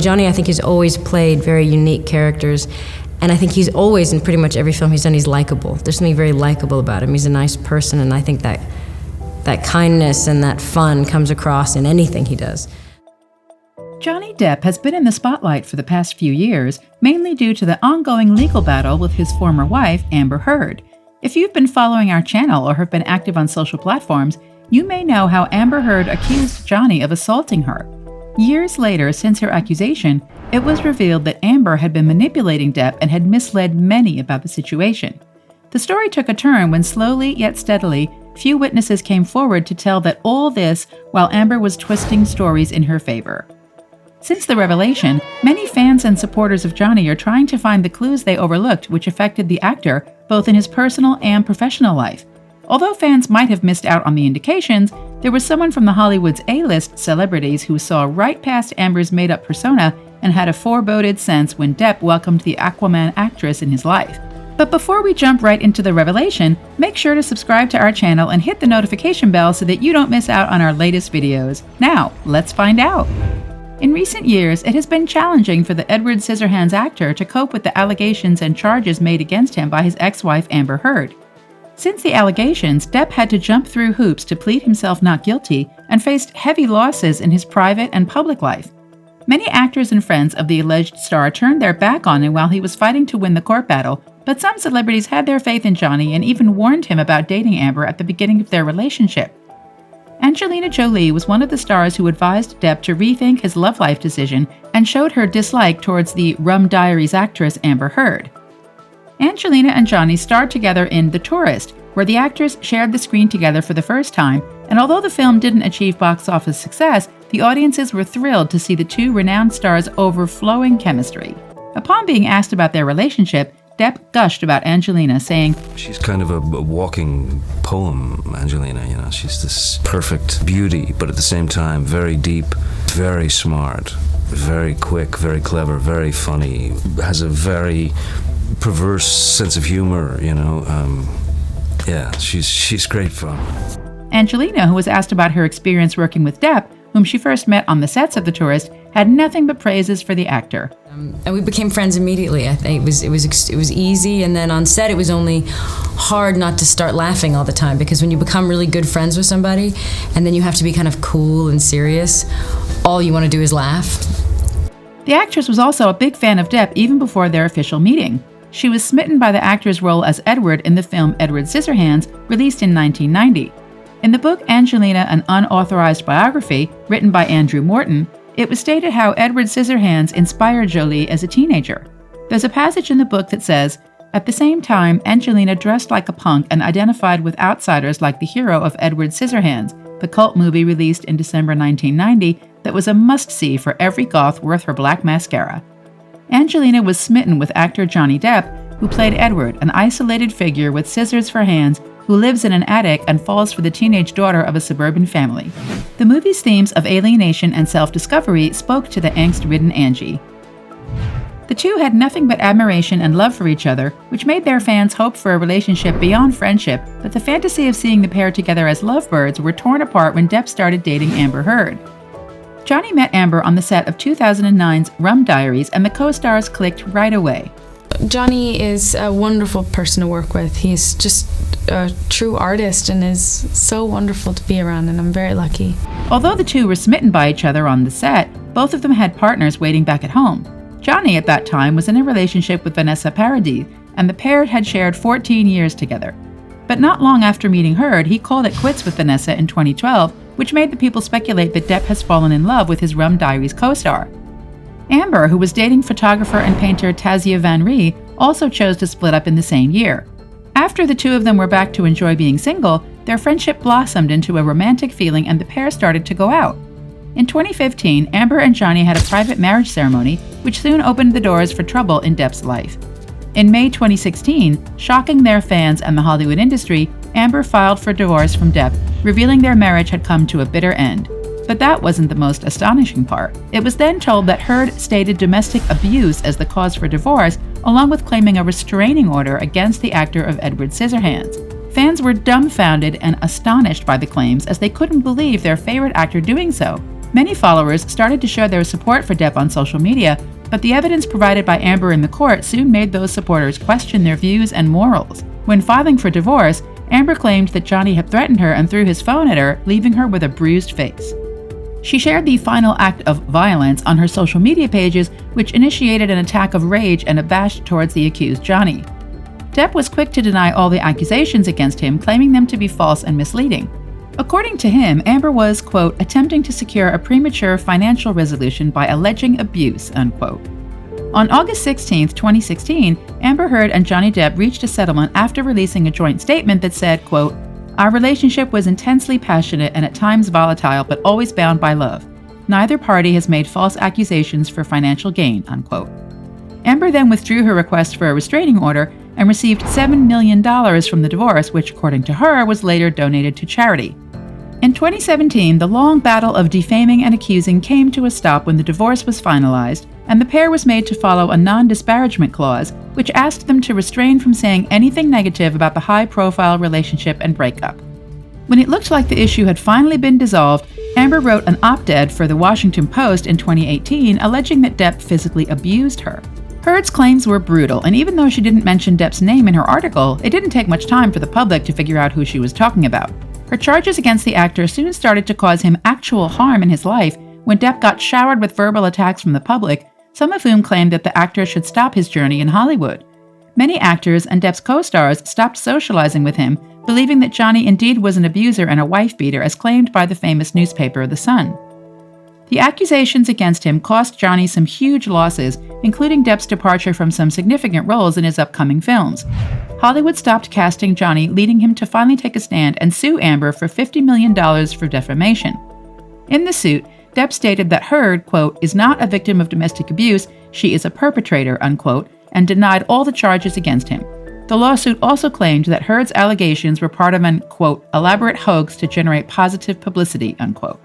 Johnny, I think, has always played very unique characters, and I think he's always, in pretty much every film he's done, he's likable. There's something very likable about him. He's a nice person, and I think that kindness and that fun comes across in anything he does. Johnny Depp has been in the spotlight for the past few years, mainly due to the ongoing legal battle with his former wife, Amber Heard. If you've been following our channel or have been active on social platforms, you may know how Amber Heard accused Johnny of assaulting her. Years later, since her accusation, it was revealed that Amber had been manipulating Depp and had misled many about the situation. The story took a turn when slowly yet steadily, few witnesses came forward to tell that all this while Amber was twisting stories in her favor. Since the revelation, many fans and supporters of Johnny are trying to find the clues they overlooked which affected the actor both in his personal and professional life. Although fans might have missed out on the indications, there was someone from the Hollywood's A-list celebrities who saw right past Amber's made-up persona and had a foreboded sense when Depp welcomed the Aquaman actress in his life. But before we jump right into the revelation, make sure to subscribe to our channel and hit the notification bell so that you don't miss out on our latest videos. Now, let's find out! In recent years, it has been challenging for the Edward Scissorhands actor to cope with the allegations and charges made against him by his ex-wife Amber Heard. Since the allegations, Depp had to jump through hoops to plead himself not guilty and faced heavy losses in his private and public life. Many actors and friends of the alleged star turned their back on him while he was fighting to win the court battle, but some celebrities had their faith in Johnny and even warned him about dating Amber at the beginning of their relationship. Angelina Jolie was one of the stars who advised Depp to rethink his love life decision and showed her dislike towards the Rum Diaries actress Amber Heard. Angelina and Johnny starred together in The Tourist, where the actors shared the screen together for the first time, and although the film didn't achieve box office success, the audiences were thrilled to see the two renowned stars' overflowing chemistry. Upon being asked about their relationship, Depp gushed about Angelina, saying, "She's kind of a walking poem, Angelina, you know. She's this perfect beauty, but at the same time, very deep, very smart, very quick, very clever, very funny, has a very perverse sense of humor, you know. Yeah, she's great fun." Angelina, who was asked about her experience working with Depp, whom she first met on the sets of The Tourist, had nothing but praises for the actor. And we became friends immediately. I think it was easy, and then on set it was only hard not to start laughing all the time, because when you become really good friends with somebody and then you have to be kind of cool and serious, all you want to do is laugh. The actress was also a big fan of Depp even before their official meeting. She was smitten by the actor's role as Edward in the film Edward Scissorhands, released in 1990. In the book Angelina, an Unauthorized Biography, written by Andrew Morton, it was stated how Edward Scissorhands inspired Jolie as a teenager. There's a passage in the book that says, "At the same time, Angelina dressed like a punk and identified with outsiders like the hero of Edward Scissorhands," the cult movie released in December 1990 that was a must-see for every goth worth her black mascara. Angelina was smitten with actor Johnny Depp, who played Edward, an isolated figure with scissors for hands who lives in an attic and falls for the teenage daughter of a suburban family. The movie's themes of alienation and self-discovery spoke to the angst-ridden Angie. The two had nothing but admiration and love for each other, which made their fans hope for a relationship beyond friendship, but the fantasy of seeing the pair together as lovebirds were torn apart when Depp started dating Amber Heard. Johnny met Amber on the set of 2009's Rum Diaries, and the co-stars clicked right away. Johnny is a wonderful person to work with. He's just a true artist and is so wonderful to be around, and I'm very lucky. Although the two were smitten by each other on the set, both of them had partners waiting back at home. Johnny at that time was in a relationship with Vanessa Paradis, and the pair had shared 14 years together. But not long after meeting Heard, he called it quits with Vanessa in 2012, which made the people speculate that Depp has fallen in love with his Rum Diaries co-star. Amber, who was dating photographer and painter Tazia Van Ree, also chose to split up in the same year. After the two of them were back to enjoy being single, their friendship blossomed into a romantic feeling and the pair started to go out. In 2015, Amber and Johnny had a private marriage ceremony, which soon opened the doors for trouble in Depp's life. In May 2016, shocking their fans and the Hollywood industry, Amber filed for divorce from Depp, revealing their marriage had come to a bitter end. But that wasn't the most astonishing part. It was then told that Heard stated domestic abuse as the cause for divorce, along with claiming a restraining order against the actor of Edward Scissorhands. Fans were dumbfounded and astonished by the claims, as they couldn't believe their favorite actor doing so. Many followers started to show their support for Depp on social media, but the evidence provided by Amber in the court soon made those supporters question their views and morals. When filing for divorce, Amber claimed that Johnny had threatened her and threw his phone at her, leaving her with a bruised face. She shared the final act of violence on her social media pages, which initiated an attack of rage and a bash towards the accused Johnny. Depp was quick to deny all the accusations against him, claiming them to be false and misleading. According to him, Amber was, quote, attempting to secure a premature financial resolution by alleging abuse, unquote. On August 16, 2016, Amber Heard and Johnny Depp reached a settlement after releasing a joint statement that said, quote, our relationship was intensely passionate and at times volatile, but always bound by love. Neither party has made false accusations for financial gain, unquote. Amber then withdrew her request for a restraining order and received $7 million from the divorce, which, according to her, was later donated to charity. In 2017, the long battle of defaming and accusing came to a stop when the divorce was finalized, and the pair was made to follow a non-disparagement clause, which asked them to refrain from saying anything negative about the high-profile relationship and breakup. When it looked like the issue had finally been dissolved, Amber wrote an op-ed for The Washington Post in 2018 alleging that Depp physically abused her. Heard's claims were brutal, and even though she didn't mention Depp's name in her article, it didn't take much time for the public to figure out who she was talking about. Her charges against the actor soon started to cause him actual harm in his life when Depp got showered with verbal attacks from the public, some of whom claimed that the actor should stop his journey in Hollywood. Many actors and Depp's co-stars stopped socializing with him, believing that Johnny indeed was an abuser and a wife-beater as claimed by the famous newspaper The Sun. The accusations against him cost Johnny some huge losses, including Depp's departure from some significant roles in his upcoming films. Hollywood stopped casting Johnny, leading him to finally take a stand and sue Amber for $50 million for defamation. In the suit, Depp stated that Heard, quote, is not a victim of domestic abuse, she is a perpetrator, unquote, and denied all the charges against him. The lawsuit also claimed that Heard's allegations were part of an, quote, elaborate hoax to generate positive publicity, unquote.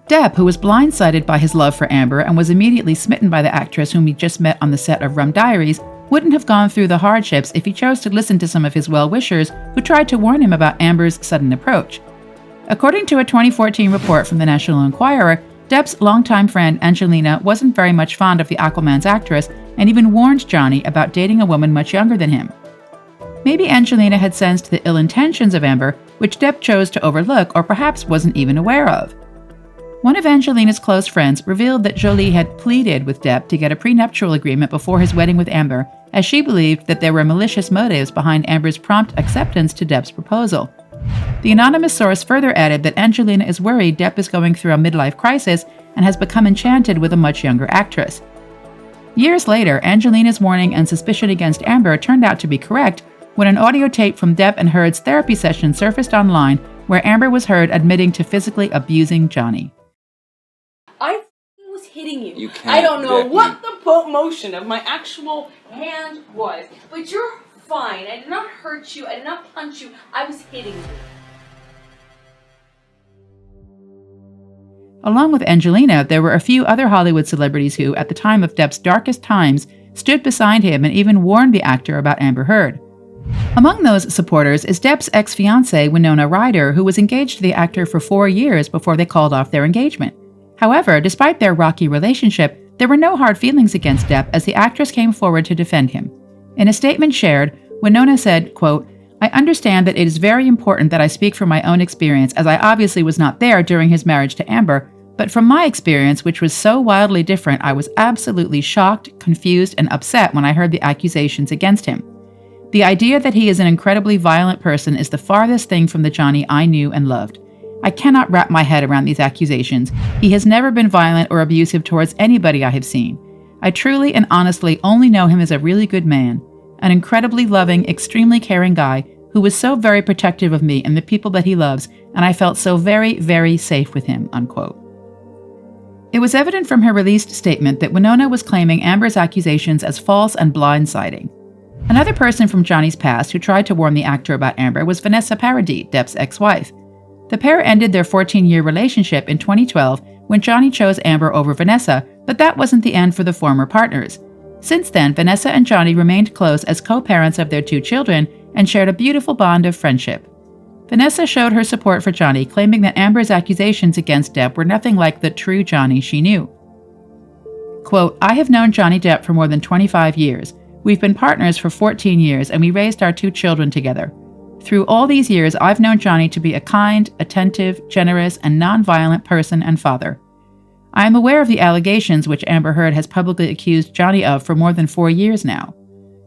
Depp, who was blindsided by his love for Amber and was immediately smitten by the actress whom he just met on the set of Rum Diaries, wouldn't have gone through the hardships if he chose to listen to some of his well-wishers who tried to warn him about Amber's sudden approach. According to a 2014 report from the National Enquirer, Depp's longtime friend Angelina wasn't very much fond of the Aquaman's actress and even warned Johnny about dating a woman much younger than him. Maybe Angelina had sensed the ill intentions of Amber, which Depp chose to overlook or perhaps wasn't even aware of. One of Angelina's close friends revealed that Jolie had pleaded with Depp to get a prenuptial agreement before his wedding with Amber, as she believed that there were malicious motives behind Amber's prompt acceptance to Depp's proposal. The anonymous source further added that Angelina is worried Depp is going through a midlife crisis and has become enchanted with a much younger actress. Years later, Angelina's warning and suspicion against Amber turned out to be correct when an audio tape from Depp and Heard's therapy session surfaced online where Amber was heard admitting to physically abusing Johnny. I was hitting you. You can't, I don't know Depp, what the motion of my actual hand was, but you're fine. I did not hurt you. I did not punch you. I was hitting you. Along with Angelina, there were a few other Hollywood celebrities who, at the time of Depp's darkest times, stood beside him and even warned the actor about Amber Heard. Among those supporters is Depp's ex-fiancée Winona Ryder, who was engaged to the actor for 4 years before they called off their engagement. However, despite their rocky relationship, there were no hard feelings against Depp as the actress came forward to defend him. In a statement shared, Winona said, quote, I understand that it is very important that I speak from my own experience, as I obviously was not there during his marriage to Amber, but from my experience, which was so wildly different, I was absolutely shocked, confused, and upset when I heard the accusations against him. The idea that he is an incredibly violent person is the farthest thing from the Johnny I knew and loved. I cannot wrap my head around these accusations. He has never been violent or abusive towards anybody I have seen. I truly and honestly only know him as a really good man, an incredibly loving, extremely caring guy who was so very protective of me and the people that he loves, and I felt so very, very safe with him, unquote. It was evident from her released statement that Winona was claiming Amber's accusations as false and blindsiding. Another person from Johnny's past who tried to warn the actor about Amber was Vanessa Paradis, Depp's ex-wife. The pair ended their 14-year relationship in 2012 when Johnny chose Amber over Vanessa, but that wasn't the end for the former partners. Since then, Vanessa and Johnny remained close as co-parents of their 2 children and shared a beautiful bond of friendship. Vanessa showed her support for Johnny, claiming that Amber's accusations against Depp were nothing like the true Johnny she knew. Quote, "I have known Johnny Depp for more than 25 years. We've been partners for 14 years, and we raised our 2 children together. Through all these years, I've known Johnny to be a kind, attentive, generous, and nonviolent person and father. I am aware of the allegations which Amber Heard has publicly accused Johnny of for more than 4 years now.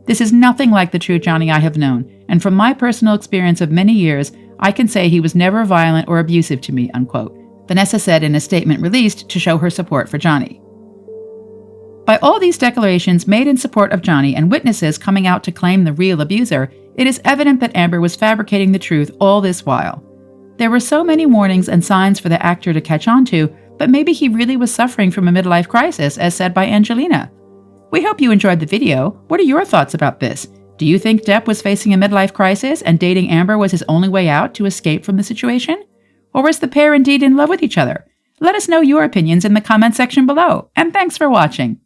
This is nothing like the true Johnny I have known, and from my personal experience of many years, I can say he was never violent or abusive to me," unquote, Vanessa said in a statement released to show her support for Johnny. By all these declarations made in support of Johnny and witnesses coming out to claim the real abuser, it is evident that Amber was fabricating the truth all this while. There were so many warnings and signs for the actor to catch on to, but maybe he really was suffering from a midlife crisis, as said by Angelina. We hope you enjoyed the video. What are your thoughts about this? Do you think Depp was facing a midlife crisis and dating Amber was his only way out to escape from the situation? Or was the pair indeed in love with each other? Let us know your opinions in the comment section below, and thanks for watching.